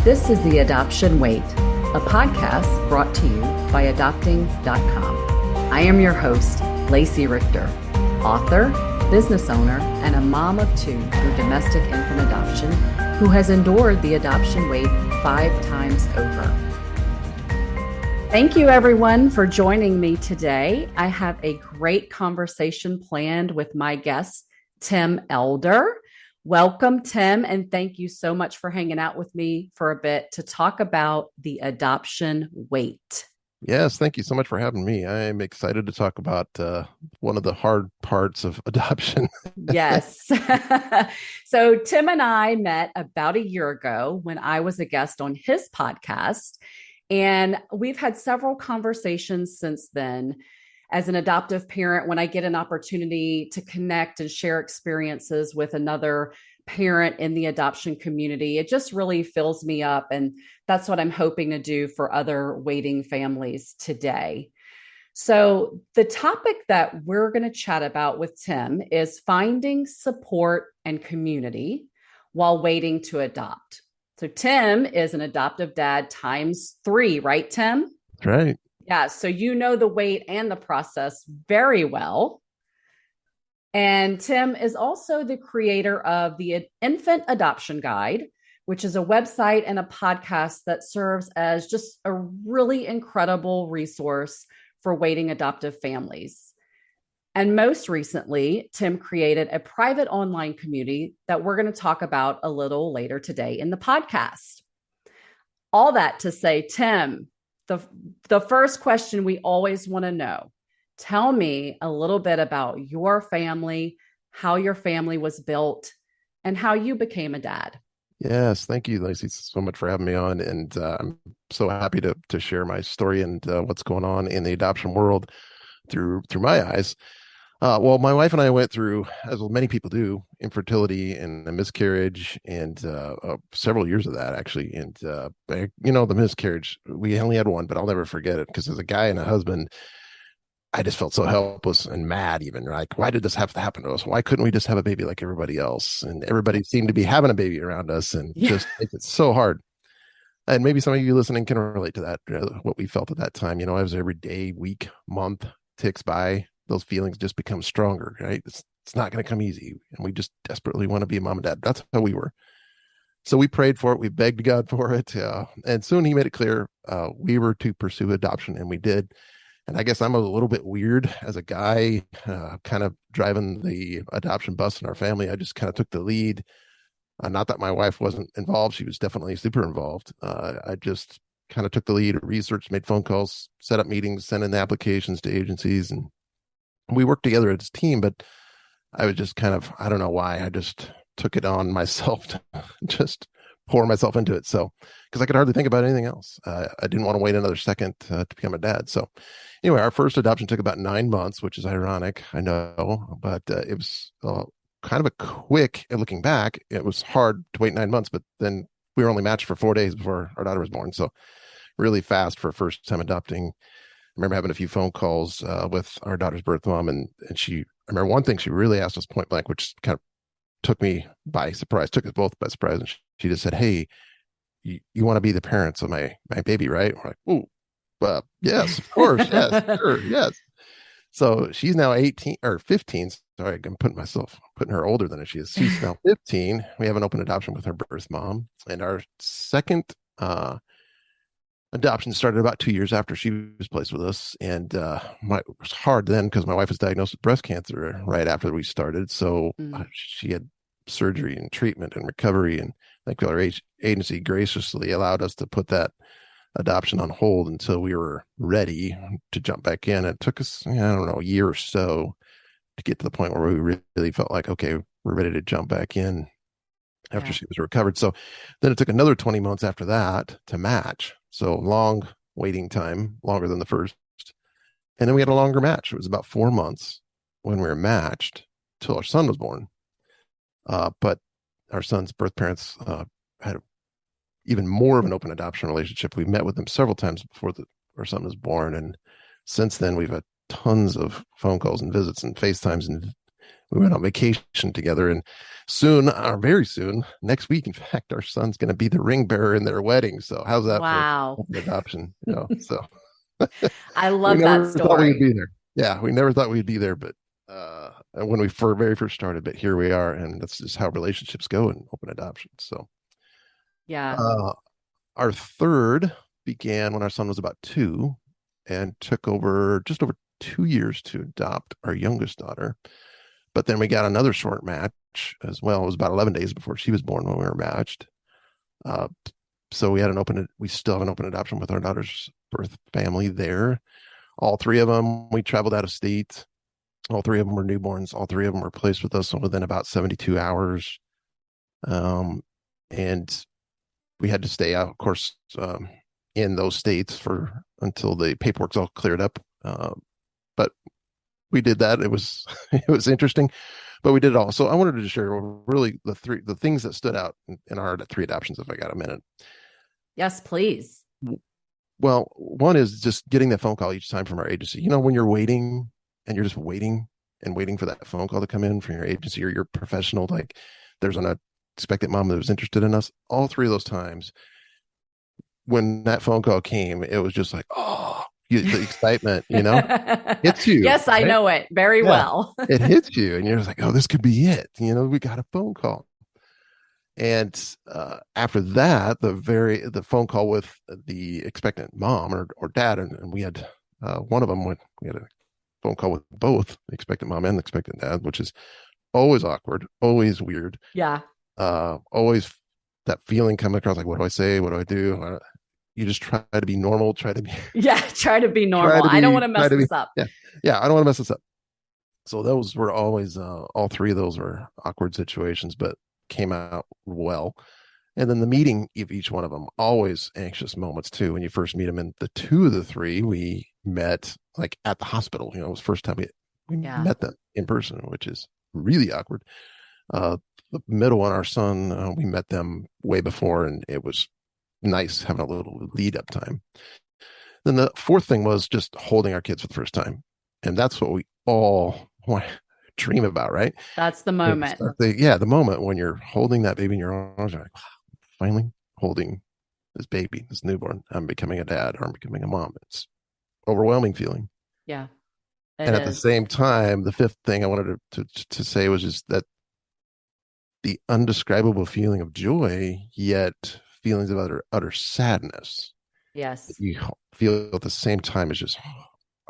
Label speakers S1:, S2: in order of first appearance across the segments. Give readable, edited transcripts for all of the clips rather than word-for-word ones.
S1: This is The Adoption Wait, a podcast brought to you by adopting.com. I am your host, Lacey Richter, author, business owner, and a mom of two through domestic infant adoption who has endured the adoption wait 5 times over. Thank you, everyone, for joining me today. I have a great conversation planned with my guest, Tim Elder. Welcome, Tim, and thank you so much for hanging out with me for a bit to talk about the adoption wait.
S2: Yes, thank you so much for having me. I'm excited to talk about one of the hard parts of adoption.
S1: Yes. So Tim and I met about a year ago when I was a guest on his podcast, and we've had several conversations since then. As an adoptive parent, when I get an opportunity to connect and share experiences with another parent in the adoption community, it just really fills me up. And that's what I'm hoping to do for other waiting families today. So the topic that we're going to chat about with Tim is finding support and community while waiting to adopt. So Tim is an adoptive dad times 3, right, Tim?
S2: That's right.
S1: Yeah, so you know the wait and the process very well. And Tim is also the creator of the Infant Adoption Guide, which is a website and a podcast that serves as just a really incredible resource for waiting adoptive families. And most recently, Tim created a private online community that we're going to talk about a little later today in the podcast. All that to say, Tim, the first question we always want to know, tell me a little bit about your family, how your family was built, and how you became a dad.
S2: Yes, thank you, Lacey, so much for having me on. And I'm so happy to share my story and what's going on in the adoption world through my eyes. Well, my wife and I went through, as many people do, infertility and a miscarriage, and several years of that, actually. And, the miscarriage, we only had one, but I'll never forget it because as a guy and a husband, I just felt so helpless and mad even. Like, why did this have to happen to us? Why couldn't we just have a baby like everybody else? And everybody seemed to be having a baby around us and just make it so hard. And maybe some of you listening can relate to that, what we felt at that time. As every day, week, month ticks by, those feelings just become stronger, right? It's not going to come easy. And we just desperately want to be a mom and dad. That's how we were. So we prayed for it. We begged God for it. And soon he made it clear we were to pursue adoption, and we did. And I guess I'm a little bit weird as a guy, kind of driving the adoption bus in our family. I just kind of took the lead. Not that my wife wasn't involved. She was definitely super involved. I just kind of took the lead, researched, made phone calls, set up meetings, sent in the applications to agencies, and we worked together as a team. But I was just kind of, I don't know why, I just took it on myself to just pour myself into it. So, because I could hardly think about anything else. I didn't want to wait another second to become a dad. So anyway, our first adoption took about 9 months, which is ironic, I know, but it was kind of a quick, looking back, it was hard to wait 9 months, but then we were only matched for 4 days before our daughter was born. So really fast for a first time adopting. I remember having a few phone calls with our daughter's birth mom, and I remember one thing she really asked us point blank, which kind of took me by surprise, took us both by surprise. And she just said, "Hey, you want to be the parents of my baby, right?" We're like, "Oh, yes, of course. Yes, sure. Yes." So she's now 18 or 15. Sorry, I'm putting her older than she is. She's now 15. We have an open adoption with her birth mom, and our second adoption started about 2 years after she was placed with us. And it was hard then because my wife was diagnosed with breast cancer right after we started. So she had surgery and treatment and recovery. And thankfully, our agency graciously allowed us to put that adoption on hold until we were ready to jump back in. It took us, I don't know, a year or so to get to the point where we really felt like, okay, we're ready to jump back in after she was recovered. So then it took another 20 months after that to match. So long waiting time, longer than the first. And then we had a longer match. It was about 4 months when we were matched till our son was born. But our son's birth parents had even more of an open adoption relationship. We met with them several times before our son was born. And since then, we've had tons of phone calls and visits and FaceTimes and We went on vacation together, and soon, or very soon, next week, in fact, our son's going to be the ring bearer in their wedding. So how's that for
S1: Wow.
S2: adoption? So
S1: I
S2: we
S1: love that
S2: never thought we'd
S1: story.
S2: be there. Yeah, we never thought we'd be there, but when we very first started, but here we are, and that's just how relationships go in open adoption. So
S1: Yeah.
S2: uh, our third began when our son was about 2, and took over just over 2 years to adopt our youngest daughter. But then we got another short match as well. It was about 11 days before she was born when we were matched. Uh, so we still have an open adoption with our daughter's birth family there. All three of them, we traveled out of state. All three of them were newborns. All three of them were placed with us within about 72 hours. Um, and we had to stay out, of course, in those states for until the paperwork's all cleared up. But we did that. It was it was interesting, but we did it all. So I wanted to share really the things that stood out in our three adoptions. If I got a minute.
S1: Yes, please.
S2: Well, one is just getting that phone call each time from our agency. When you're waiting and you're just waiting and waiting for that phone call to come in from your agency or your professional, like there's an expectant mom that was interested in us. All three of those times when that phone call came, it was just like, oh, the excitement, hits you,
S1: Yes, I
S2: right?
S1: know it very
S2: Yeah,
S1: well.
S2: it hits you, and you're just like, oh, this could be it. We got a phone call. And after that, the phone call with the expectant mom or dad, and we had one of them we had a phone call with both the expectant mom and the expectant dad, which is always awkward, always weird,
S1: Yeah.
S2: always that feeling coming across like, what do I say? What do I do? You just try to be normal,
S1: Yeah. Try to be
S2: try
S1: normal.
S2: to
S1: I don't
S2: be,
S1: want to
S2: try
S1: mess
S2: to be,
S1: this up.
S2: yeah, yeah. I don't want to mess this up. So those were always all three of those were awkward situations, but came out well. And then the meeting of each one of them, always anxious moments too. When you first meet them, and the two of the three we met like at the hospital. It was the first time we
S1: Yeah.
S2: met them in person, which is really awkward. The middle one, our son, we met them way before, and it was nice having a little lead up time. Then the fourth thing was just holding our kids for the first time, and that's what we all want dream about, right?
S1: That's the moment.
S2: The moment when you're holding that baby in your arms, you're like, wow, finally holding this baby, this newborn. I'm becoming a dad, or I'm becoming a mom. It's overwhelming feeling.
S1: Yeah, it
S2: And at the
S1: is.
S2: same time, the fifth thing I wanted to say was just that the undescribable feeling of joy, yet feelings of utter sadness that
S1: Yes.
S2: you feel at the same time is just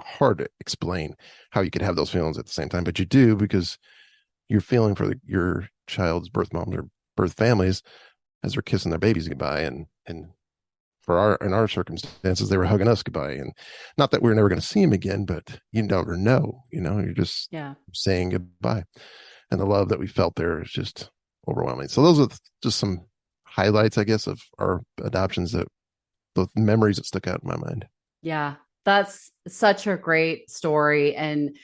S2: hard to explain how you could have those feelings at the same time, but you do because you're feeling for your child's birth moms or birth families as they're kissing their babies goodbye, and in our circumstances, they were hugging us goodbye, and not that we are never going to see them again, but you never know. You're just
S1: Yeah.
S2: saying goodbye, and the love that we felt there is just overwhelming. So those are just some highlights, I guess, of our adoptions, that the memories that stuck out in my mind.
S1: Yeah. That's such a great story. And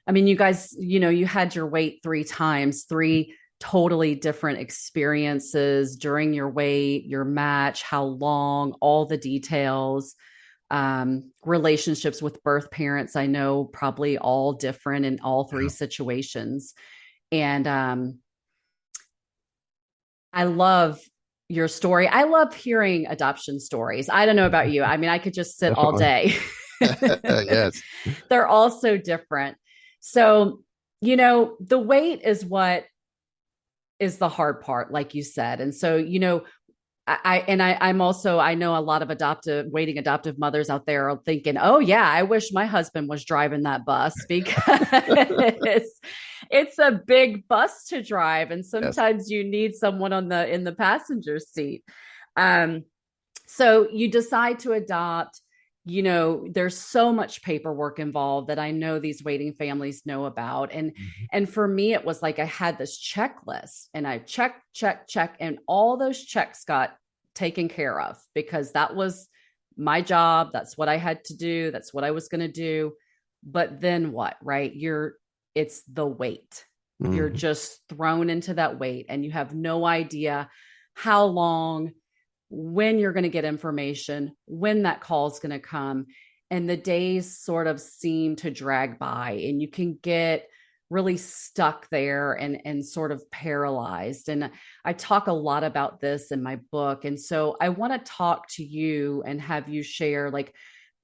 S1: I mean, you guys, you had your wait 3 times, three totally different experiences during your wait, your match, how long, all the details, relationships with birth parents. I know probably all different in all three
S2: Yeah,
S1: situations. And I love your story. I love hearing adoption stories. I don't know about you. I mean, I could just sit all
S2: definitely.
S1: day.
S2: Yes.
S1: They're all so different. So, the wait is what is the hard part, like you said. And so, I'm also, I know a lot of waiting adoptive mothers out there are thinking, oh yeah, I wish my husband was driving that bus because it's a big bus to drive, and
S2: Yes.
S1: sometimes you need someone in the passenger seat. Um, so you decide to adopt. There's so much paperwork involved that I know these waiting families know about. and
S2: Mhm.
S1: and for me it was like I had this checklist, and I check, and all those checks got taken care of because that was my job. That's what I had to do. That's what I was going to do. But then what, right? It's the wait. You're
S2: Mhm.
S1: just thrown into that wait, and you have no idea how long, when you're going to get information, when that call is going to come. And the days sort of seem to drag by, and you can get really stuck there and sort of paralyzed. And I talk a lot about this in my book. And so I want to talk to you and have you share, like,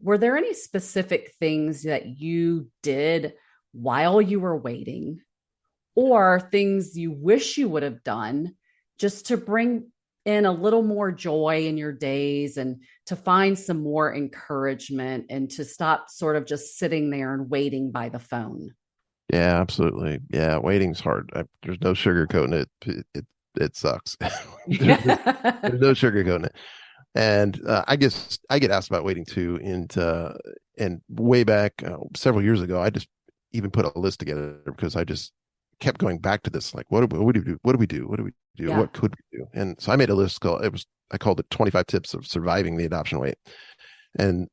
S1: were there any specific things that you did while you were waiting, or things you wish you would have done just to bring in a little more joy in your days and to find some more encouragement and to stop sort of just sitting there and waiting by the phone?
S2: Yeah, absolutely. Yeah, waiting's hard. There's no sugarcoating it. It sucks. There's,
S1: Yeah.
S2: there's no sugarcoating it. And I guess I get asked about waiting too. And way back several years ago, I just even put a list together because I just kept going back to this. Like, what do we do? What do we do? What do we do?
S1: Yeah.
S2: What could we do? And so I made a list called I called it 25 tips of surviving the adoption wait. And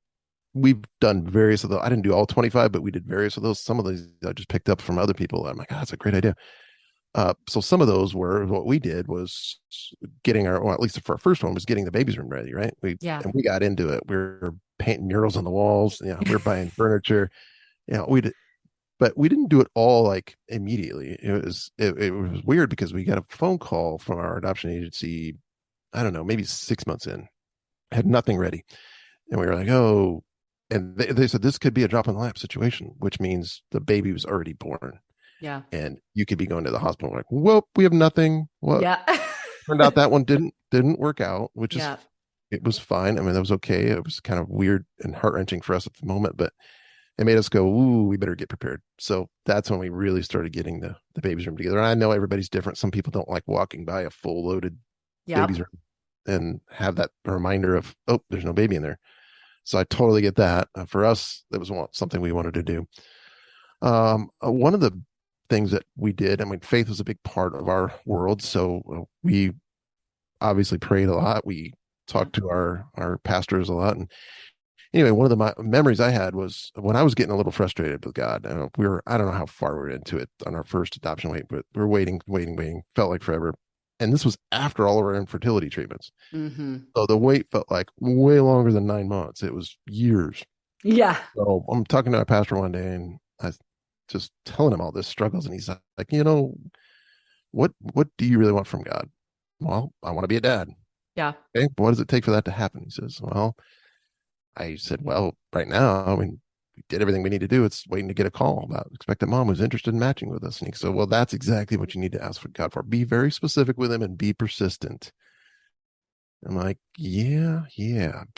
S2: we've done various of those. I didn't do all 25, but we did various of those. Some of these I just picked up from other people. I'm like, oh, that's a great idea. So some of those were what we did was getting well, at least for our first one was getting the baby's room ready, right?
S1: Yeah.
S2: We got into it. We were painting murals on the walls. We were buying furniture. We did, but we didn't do it all like immediately. It was weird because we got a phone call from our adoption agency. I don't know, maybe 6 months in, had nothing ready, and we were like, oh, and they said this could be a drop in the lap situation, which means the baby was already born
S1: Yeah.
S2: and you could be going to the hospital like, well, we have nothing. Well,
S1: Yeah.
S2: turned out that one didn't work out, which is
S1: Yeah.
S2: it was fine. I mean, that was okay. It was kind of weird and heart wrenching for us at the moment, but it made us go, ooh, we better get prepared. So that's when we really started getting the baby's room together. And I know everybody's different. Some people don't like walking by a full loaded baby's
S1: Yep.
S2: room and have that reminder of, oh, there's no baby in there. So I totally get that. For us, that was something we wanted to do. One of the things that we did, I mean, faith was a big part of our world. So we obviously prayed a lot. We
S1: Yeah.
S2: talked to our pastors a lot. And anyway, one of the memories I had was when I was getting a little frustrated with God. I don't know how far we were into it on our first adoption wait, but we are waiting, felt like forever. And this was after all of our infertility treatments.
S1: Mm-hmm.
S2: So the wait felt like way longer than 9 months. It was years.
S1: Yeah.
S2: So I'm talking to my pastor one day and I just telling him all this struggles. And he's like, what do you really want from God? Well, I want to be a dad.
S1: Yeah.
S2: Okay. What does it take for that to happen? He says, well, I said, well, right now, I mean, we did everything we need to do. It's waiting to get a call about expectant mom who's interested in matching with us. And he said, well, that's exactly what you need to ask for God for. Be very specific with him and be persistent. I'm like, yeah,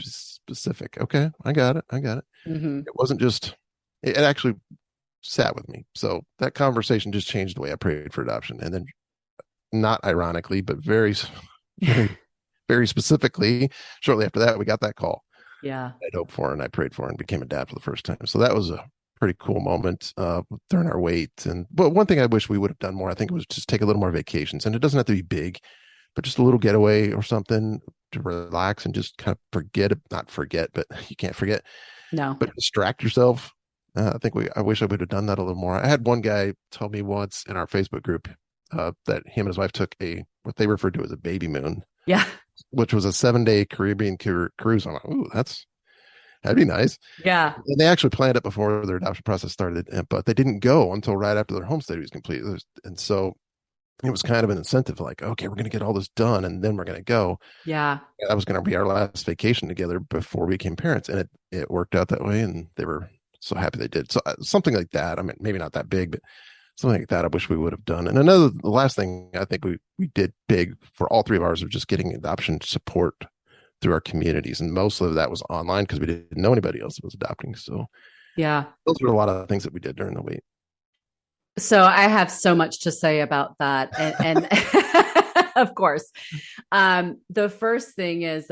S2: specific. Okay, I got it.
S1: Mm-hmm.
S2: It wasn't just, it actually sat with me. So that conversation just changed the way I prayed for adoption. And then, not ironically, but very, very, very specifically, shortly after that, we got that call.
S1: Yeah.
S2: I'd hoped for and I prayed for and became a dad for the first time. So that was a pretty cool moment during our wait. But one thing I wish we would have done more, I think, was just take a little more vacations. And it doesn't have to be big, but just a little getaway or something to relax and just kind of not forget, but you can't forget,
S1: No.
S2: but distract yourself. I wish I would have done that a little more. I had one guy tell me once in our Facebook group that him and his wife took what they referred to as a baby moon,
S1: Yeah.
S2: which was a 7-day Caribbean cruise. I'm like, ooh, that'd be nice.
S1: Yeah.
S2: And they actually planned it before their adoption process started, but they didn't go until right after their home study was complete. And so it was kind of an incentive, like, okay, we're going to get all this done and then we're going to go.
S1: Yeah.
S2: That was going to be our last vacation together before we became parents. And it worked out that way. And they were so happy they did. So something like that. I mean, maybe not that big, but something like that I wish we would have done. And the last thing I think we did big for all three of ours was just getting adoption support through our communities. And most of that was online because we didn't know anybody else that was adopting. So
S1: Yeah.
S2: those were a lot of things that we did during the wait.
S1: So I have so much to say about that. And of course, the first thing is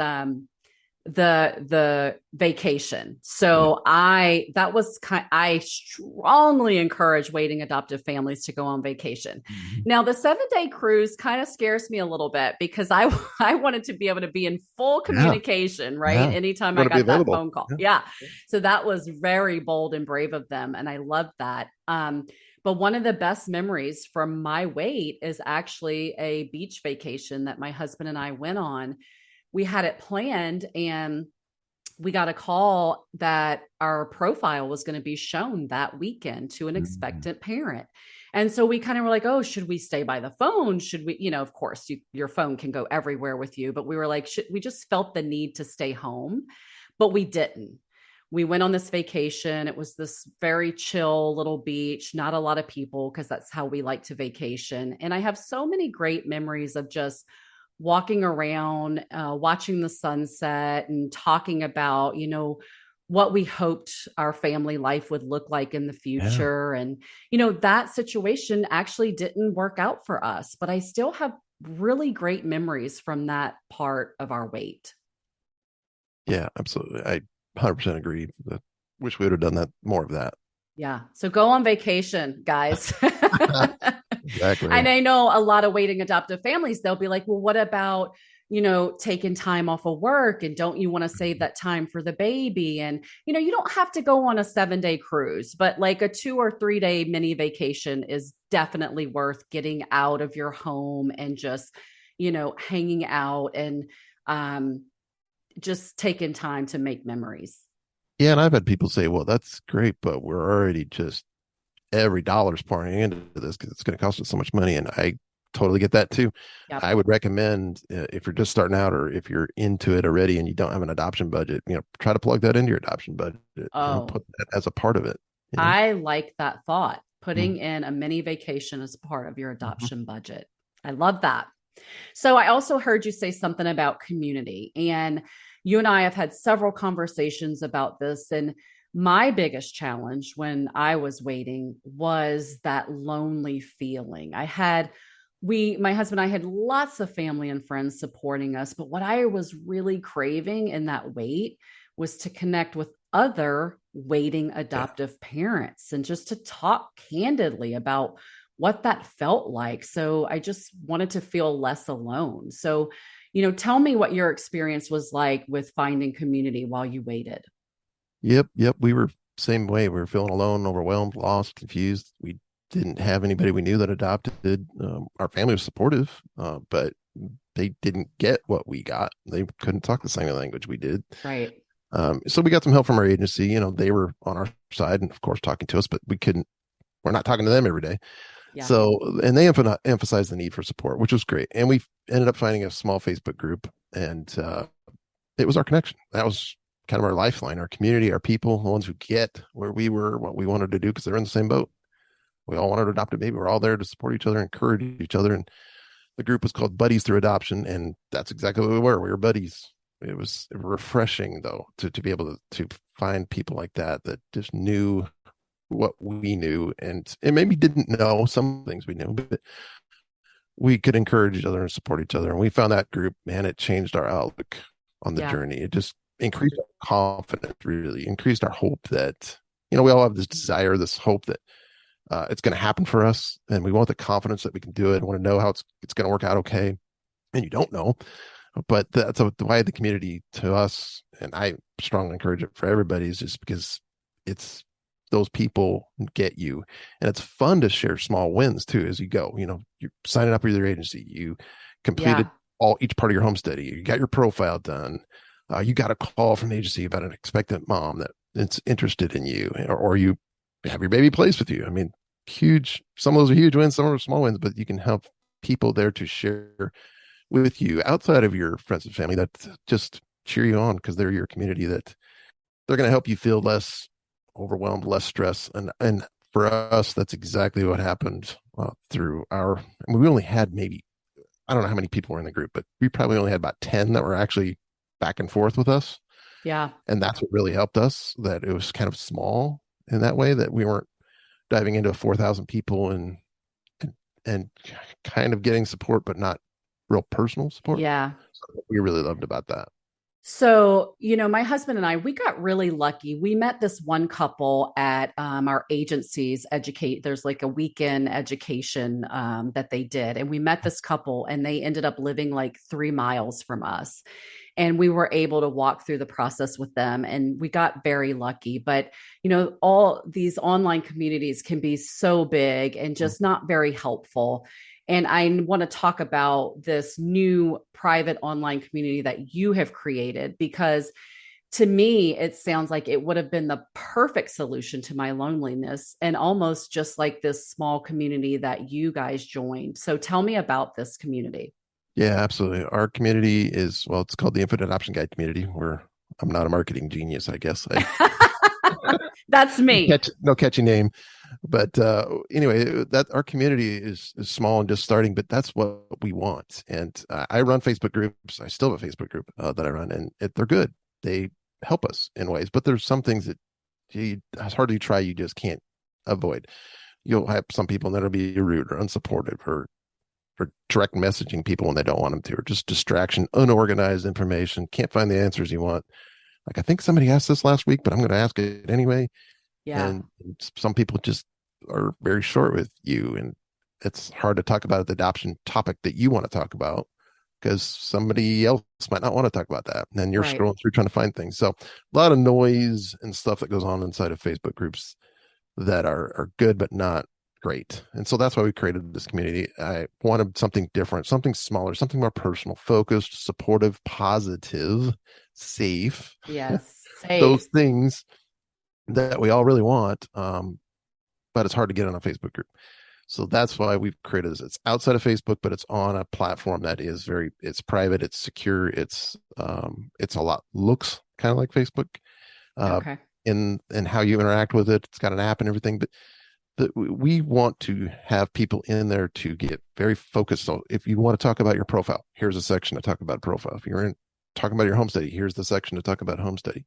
S1: the vacation.
S2: Yeah.
S1: So I strongly encourage waiting adoptive families to go on vacation.
S2: Mhm.
S1: Now the 7-day cruise kind of scares me a little bit because I wanted to be able to be in full
S2: Yeah.
S1: communication, right?
S2: Yeah.
S1: Anytime
S2: You
S1: I
S2: want to be
S1: got that
S2: available.
S1: phone call.
S2: Yeah.
S1: Yeah. So that was very bold and brave of them. And I love that. But one of the best memories from my wait is actually a beach vacation that my husband and I went on. We had it planned and we got a call that our profile was going to be shown that weekend to an
S2: Mhm.
S1: expectant parent. And so we kind of were like, oh, should we stay by the phone? Should we, of course, your phone can go everywhere with you, but we were like, we just felt the need to stay home, but we didn't. We went on this vacation. It was this very chill little beach, not a lot of people, because that's how we like to vacation. And I have so many great memories of just walking around, watching the sunset, and talking about, what we hoped our family life would look like in the
S2: Yeah.
S1: future. And, that situation actually didn't work out for us, but I still have really great memories from that part of our wait.
S2: Yeah, absolutely. I 100% agree. Wish we would have done that more of that.
S1: Yeah. So go on vacation, guys. And
S2: Exactly.
S1: I know a lot of waiting adoptive families, they'll be like, well, what about, taking time off of work? And don't you want to save that time for the baby? And, you don't have to go on a 7-day cruise, but like a 2 or 3 day mini vacation is definitely worth getting out of your home and just, hanging out and just taking time to make memories.
S2: Yeah, and I've had people say, well, that's great, but we're already just every dollar's pouring into this because it's going to cost us so much money. And I totally get that too.
S1: Yep.
S2: I would recommend if you're just starting out or if you're into it already and you don't have an adoption budget, try to plug that into your adoption budget,
S1: Oh,
S2: put that as a part of it.
S1: I like that thought.
S2: Mm-hmm.
S1: Putting in a mini vacation as part of your adoption budget. I love that. So I also heard you say something about community, and you and I have had several conversations about this. And my biggest challenge when I was waiting was that lonely feeling. My husband and I had lots of family and friends supporting us, but what I was really craving in that wait was to connect with other waiting
S2: Yeah.
S1: adoptive parents and just to talk candidly about what that felt like. So I just wanted to feel less alone. So, tell me what your experience was like with finding community while you waited.
S2: Yep. Yep. We were same way. We were feeling alone, overwhelmed, lost, confused. We didn't have anybody we knew that adopted. Our family was supportive, but they didn't get what we got. They couldn't talk the same language we did.
S1: Right.
S2: So we got some help from our agency. They were on our side and, of course, talking to us, but we're not talking to them every day.
S1: Yeah.
S2: So, and they emphasized the need for support, which was great. And we ended up finding a small Facebook group, and it was our connection. That was kind of our lifeline, our community, our people, the ones who get where we were, what we wanted to do, because they're in the same boat. We all wanted to adopt a baby. We're all there to support each other, encourage each other. And the group was called Buddies Through Adoption. And that's exactly what we were. We were buddies. It was refreshing, though, to be able to find people like that just knew what we knew and maybe didn't know some things we knew, but we could encourage each other and support each other. And we found that group, man, it changed our outlook on the
S1: Yeah.
S2: journey. It just increased our confidence, really increased our hope that, we all have this desire, this hope that it's going to happen for us. And we want the confidence that we can do it. I want to know how it's going to work out okay. And you don't know, but that's why the community to us, and I strongly encourage it for everybody, is just because it's those people get you, and it's fun to share small wins too as you go. You're signing up with your agency, you completed
S1: Yeah.
S2: each part of your home study, you got your profile done, you got a call from the agency about an expectant mom that's interested in you, or you have your baby placed with you. I mean, huge. Some of those are huge wins, some are small wins, but you can have people there to share with you outside of your friends and family that just cheer you on because they're your community, that they're going to help you feel less overwhelmed, less stress. And for us, that's exactly what happened through we only had maybe, I don't know how many people were in the group, but we probably only had about 10 that were actually back and forth with us.
S1: Yeah.
S2: And that's what really helped us, that it was kind of small in that way, that we weren't diving into 4,000 people and kind of getting support, but not real personal support.
S1: Yeah.
S2: So we really loved about that.
S1: So, my husband and I, we got really lucky. We met this one couple at our agency's educate. There's like a weekend education that they did. And we met this couple and they ended up living like 3 miles from us. And we were able to walk through the process with them. And we got very lucky. But, all these online communities can be so big and just not very helpful. And I want to talk about this new private online community that you have created, because to me, it sounds like it would have been the perfect solution to my loneliness and almost just like this small community that you guys joined. So tell me about this community.
S2: Yeah, absolutely. Our community is, well, it's called the Infant Adoption Guide community, where I'm not a marketing genius, I guess.
S1: That's me.
S2: No catchy name. But anyway, that our community is small and just starting, but that's what we want. And I run Facebook groups. I still have a Facebook group that I run, and they're good. They help us in ways, but there's some things that as hard as you try, you just can't avoid. You'll have some people that'll be rude or unsupportive or direct messaging people when they don't want them to, or just distraction, unorganized information, can't find the answers you want. Like, I think somebody asked this last week, but I'm going to ask it anyway.
S1: Yeah.
S2: And some people just are very short with you, and it's hard to talk about the adoption topic that you want to talk about because somebody else might not want to talk about that, and then you're
S1: Right.
S2: scrolling through trying to find things. So a lot of noise and stuff that goes on inside of Facebook groups that are good but not great. And so that's why we created this community. I wanted something different, something smaller, something more personal, focused, supportive, positive, safe.
S1: Yes.
S2: Those
S1: Safe.
S2: things that we all really want, but it's hard to get on a Facebook group. So that's why we've created this. It's outside of Facebook, but it's on a platform that is it's private, it's secure, it's a lot looks kind of like Facebook, uh,
S1: Okay.
S2: in how you interact with it. It's got an app and everything, but we want to have people in there to get very focused. So if you want to talk about your profile, here's a section to talk about profile. If you're talking about your home study, here's the section to talk about home study.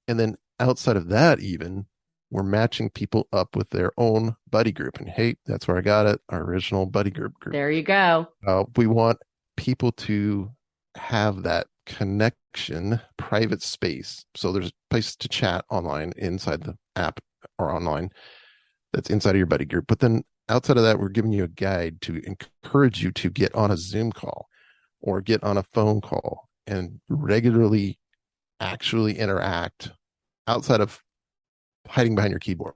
S2: And then outside of that, even we're matching people up with their own buddy group. And hey, that's where I got it. Our original buddy group.
S1: There you go.
S2: We want people to have that connection, private space. So there's a place to chat online inside the app or online that's inside of your buddy group. But then outside of that, we're giving you a guide to encourage you to get on a Zoom call or get on a phone call and regularly actually interact outside of hiding behind your keyboard.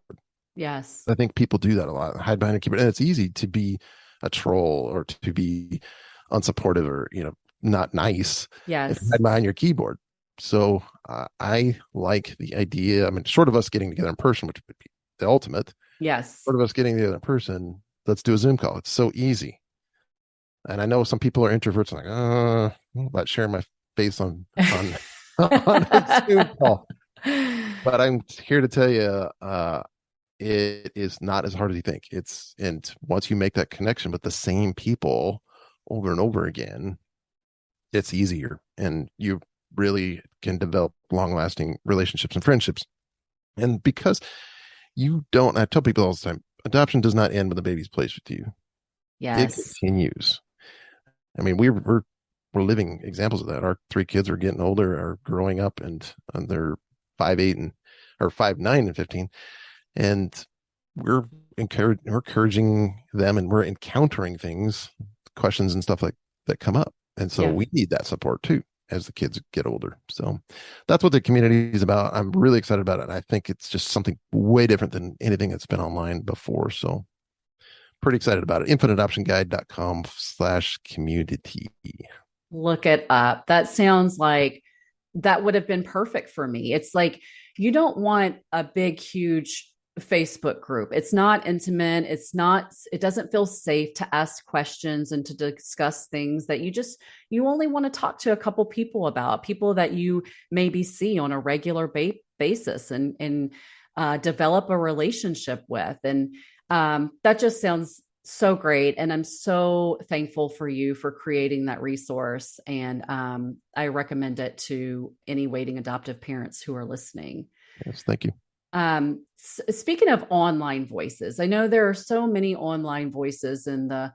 S1: Yes.
S2: I think people do that a lot, hide behind a keyboard. And it's easy to be a troll or to be unsupportive or, not nice if you
S1: Yes.
S2: hide behind your keyboard. So I like the idea. I mean, short of us getting together in person, which would be the ultimate,
S1: Yes.
S2: short of us getting together in person, let's do a Zoom call. It's so easy. And I know some people are introverts, like, I don't know about sharing my face on on a Zoom call. But I'm here to tell you, it is not as hard as you think. And once you make that connection with the same people over and over again, it's easier, and you really can develop long-lasting relationships and friendships. And because I tell people all the time, adoption does not end when the baby's placed with you. It
S1: Yes.
S2: continues. I mean, we're living examples of that. Our three kids are getting older, are growing up, and they're 5'8" or 5'9" and 15. And we're encouraging them, and we're encountering questions and stuff like that come up. And so
S1: Yeah.
S2: we need that support too as the kids get older. So that's what the community is about. I'm really excited about it. I think it's just something way different than anything that's been online before. So pretty excited about it. Infantadoptionguide.com/community.
S1: Look it up. That sounds like that would have been perfect for me. It's like you don't want a big, huge Facebook group. It's not intimate. It doesn't feel safe to ask questions and to discuss things that you only want to talk to a couple people about, people that you maybe see on a regular basis and develop a relationship with. And that just sounds so great. And I'm so thankful for you for creating that resource. And I recommend it to any waiting adoptive parents who are listening.
S2: Yes, thank you.
S1: Speaking of online voices, I know there are so many online voices in the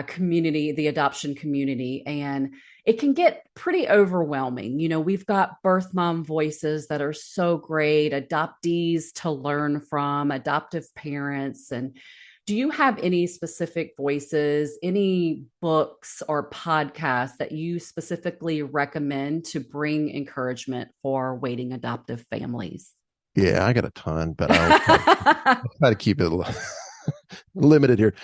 S1: community, the adoption community, and it can get pretty overwhelming. We've got birth mom voices that are so great, adoptees to learn from, adoptive parents. And do you have any specific voices, any books or podcasts that you specifically recommend to bring encouragement for waiting adoptive families?
S2: Yeah, I got a ton, but I'll try to keep it limited here.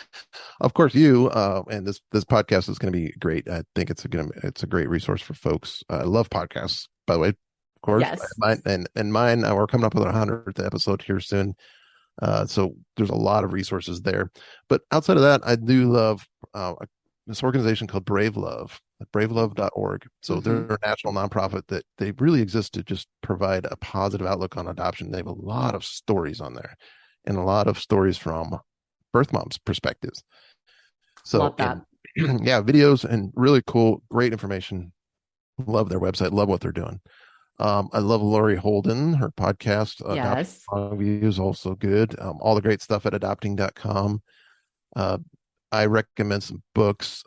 S2: Of course, you and this podcast is going to be great. I think it's a great resource for folks. I love podcasts, by the way. course.
S1: Yes.
S2: And mine, we're coming up with our 100th episode here soon. So there's a lot of resources there. But outside of that, I do love this organization called Brave Love, bravelove.org. So
S1: Mm-hmm.
S2: they're a national nonprofit that they really exist to just provide a positive outlook on adoption. They have a lot of stories on there and a lot of stories from birth moms' perspectives. So,
S1: Love
S2: and
S1: that.
S2: yeah, videos and really cool, great information. Love their website, love what they're doing. I love Lori Holden, her podcast, Adopting
S1: Yes.
S2: Longview is also good. All the great stuff at adopting.com. Uh, I recommend some books.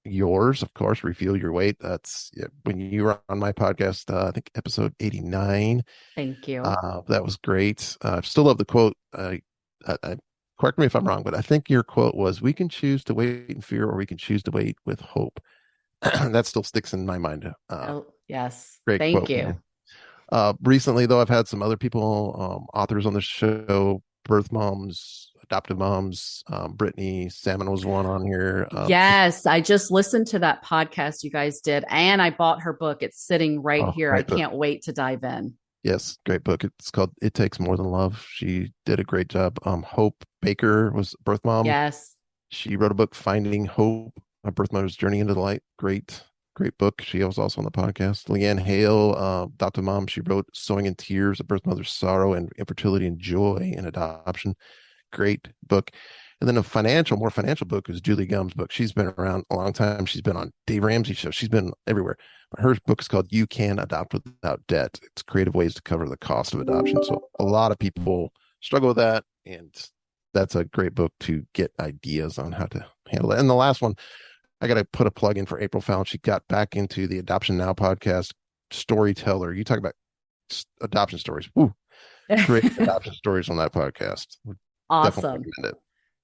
S2: Yours, of course, Refuel Your Weight. That's yeah, when you were on my podcast, I think episode 89.
S1: Thank you.
S2: That was great. Still love the quote. Correct me if I'm wrong, but I think your quote was, "We can choose to wait in fear, or we can choose to wait with hope." That still sticks in my mind.
S1: Oh, yes.
S2: Great
S1: Thank
S2: quote.
S1: you.
S2: Recently, though, I've had some other people, authors on the show, birth moms, adoptive moms. Brittany Salmon was one on here.
S1: Yes, I just listened to that podcast you guys did, and I bought her book. It's sitting right
S2: Oh,
S1: here. I
S2: great book.
S1: can't wait to dive in.
S2: Yes, great book. It's called It Takes More Than Love. She did a great job. Hope Baker was birth mom.
S1: Yes.
S2: She wrote a book, Finding Hope, A Birth Mother's Journey into the Light. Great book. She was also on the podcast. Leanne Hale, adoptive mom, she wrote Sowing in Tears, A Birth Mother's Sorrow and Infertility and Joy in Adoption. Great book. And then more financial book is Julie Gumb's book. She's been around a long time. She's been on Dave Ramsey show. She's been everywhere. But her book is called You Can Adopt Without Debt. It's creative ways to cover the cost of adoption. So a lot of people struggle with that. And that's a great book to get ideas on how to handle it. And the last one, I got to put a plug in for April Fallon. She got back into the Adoption Now podcast, Storyteller. You talk about adoption stories. Woo, great adoption stories on that podcast. Would definitely
S1: Awesome.
S2: recommend it.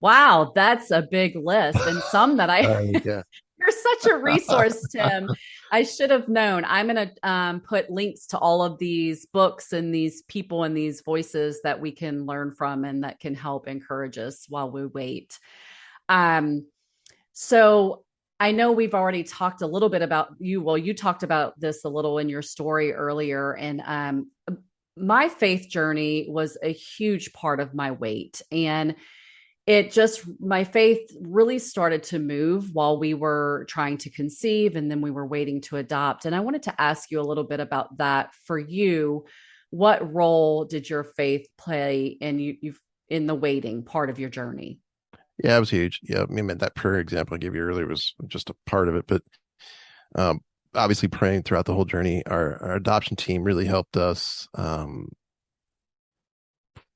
S1: Wow, that's a big list and some that I
S2: Yeah.
S1: you're such a resource, Tim. I should have known. I'm going to put links to all of these books and these people and these voices that we can learn from and that can help encourage us while we wait. Um, so I know we've already talked a little bit about you. Well, you talked about this a little in your story earlier, and my faith journey was a huge part of my wait. And my faith really started to move while we were trying to conceive and then we were waiting to adopt. And I wanted to ask you a little bit about that for you. What role did your faith play in the waiting part of your journey?
S2: Yeah, it was huge. Yeah, I mean, that prayer example I gave you earlier was just a part of it, but um, obviously praying throughout the whole journey. Our adoption team really helped us,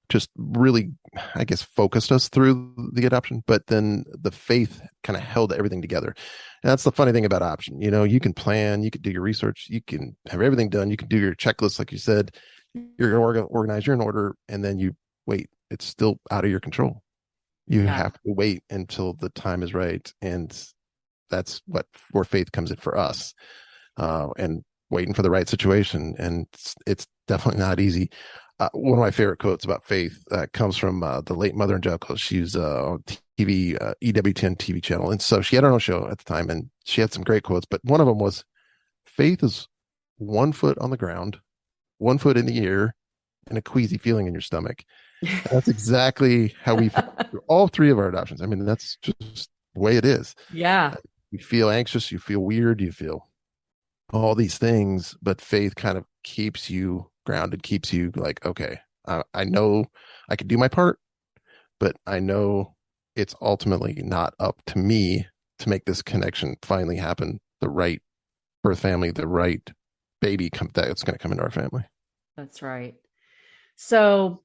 S2: just really, I guess, focused us through the adoption, but then the faith kind of held everything together. And that's the funny thing about adoption. You know, you can plan, you can do your research, you can have everything done, you can do your checklist, like you said, you're organized, you're in order, and then you wait. It's still out of your control. You
S1: Yeah,
S2: have to wait until the time is right. And that's where faith comes in for us, and waiting for the right situation. And it's definitely not easy. One of my favorite quotes about faith comes from the late Mother Angelica. She's on TV, EWTN TV channel. And so she had her own show at the time, and she had some great quotes. But one of them was, faith is 1 foot on the ground, 1 foot in the air, and a queasy feeling in your stomach. And that's exactly how we feel through all three of our adoptions. I mean, that's just the way it is.
S1: yeah,
S2: You feel anxious, you feel weird, you feel all these things, but faith kind of keeps you grounded, keeps you like, okay, I know I can do my part, but I know it's ultimately not up to me to make this connection finally happen. The right birth family, the right baby that's going to come into our family.
S1: that's right. So,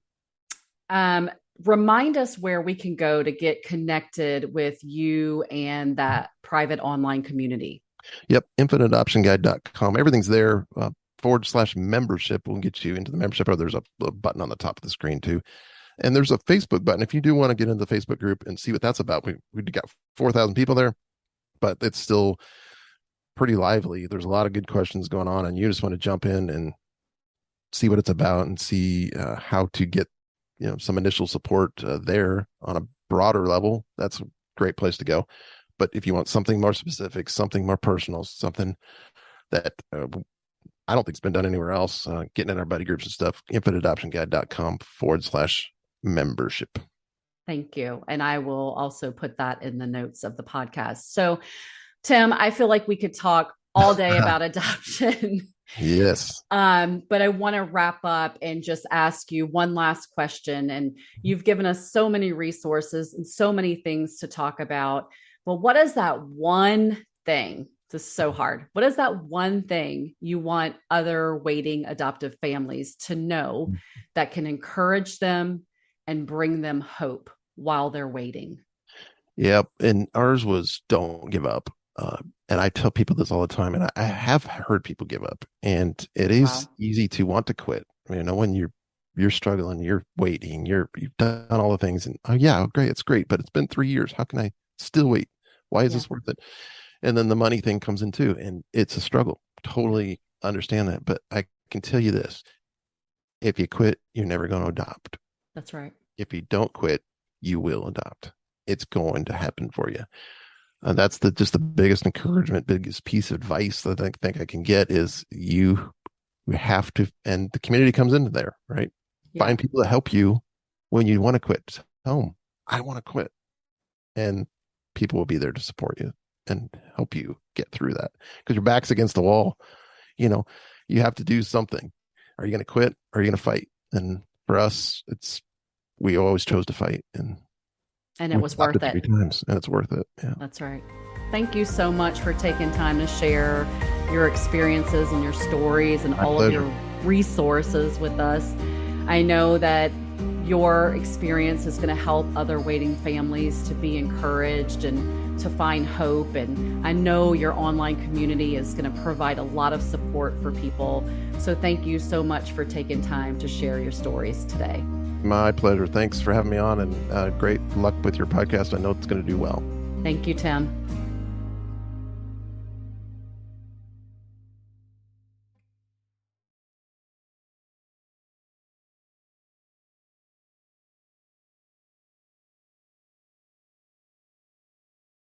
S1: um, remind us where we can go to get connected with you and that private online community.
S2: Yep, infantadoptionguide.com. Everything's there. / membership will get you into the membership. Or there's a button on the top of the screen too. And there's a Facebook button. If you do want to get into the Facebook group and see what that's about, we got 4,000 people there, but it's still pretty lively. There's a lot of good questions going on, and you just want to jump in and see what it's about and see how to get some initial support there on a broader level. That's a great place to go. But if you want something more specific, something more personal, something that I don't think it's been done anywhere else. Getting in our buddy groups and stuff. infantadoptionguide.com/membership.
S1: Thank you. And I will also put that in the notes of the podcast. So, Tim, I feel like we could talk all day about adoption.
S2: Yes.
S1: But I want to wrap up and just ask you one last question. And you've given us so many resources and so many things to talk about. Well, what is that one thing? This is so hard. What is that one thing you want other waiting adoptive families to know that can encourage them and bring them hope while they're waiting?
S2: Yep. And ours was don't give up. And I tell people this all the time, and I have heard people give up, and it is
S1: Wow.
S2: easy to want to quit. When you're struggling, you're waiting, you've done all the things, and oh yeah, great, it's great, but it's been 3 years. How can I still wait? Why is
S1: Yeah,
S2: this worth it? And then the money thing comes in too, and it's a struggle. Totally understand that, but I can tell you this: if you quit, you're never going to adopt.
S1: that's right.
S2: If you don't quit, you will adopt. It's going to happen for you. That's just the biggest encouragement, biggest piece of advice that I think I can get is you have to, and the community comes into there, right?
S1: Yeah,
S2: Find people to help you when you want to quit. Tell them, I want to quit. And people will be there to support you and help you get through that because your back's against the wall. You know, you have to do something. Are you going to quit? Or are you going to fight? And for us, we always chose to fight, and
S1: and it
S2: we've
S1: was
S2: stopped
S1: worth
S2: it
S1: it.
S2: 3 times, and it's worth it. Yeah.
S1: That's right. Thank you so much for taking time to share your experiences and your stories and
S2: My
S1: all of
S2: pleasure.
S1: your resources with us. I know that your experience is going to help other waiting families to be encouraged and to find hope. And I know your online community is going to provide a lot of support for people. So thank you so much for taking time to share your stories today.
S2: My pleasure. Thanks for having me on, and great luck with your podcast. I know it's going to do well.
S1: Thank you, Tim.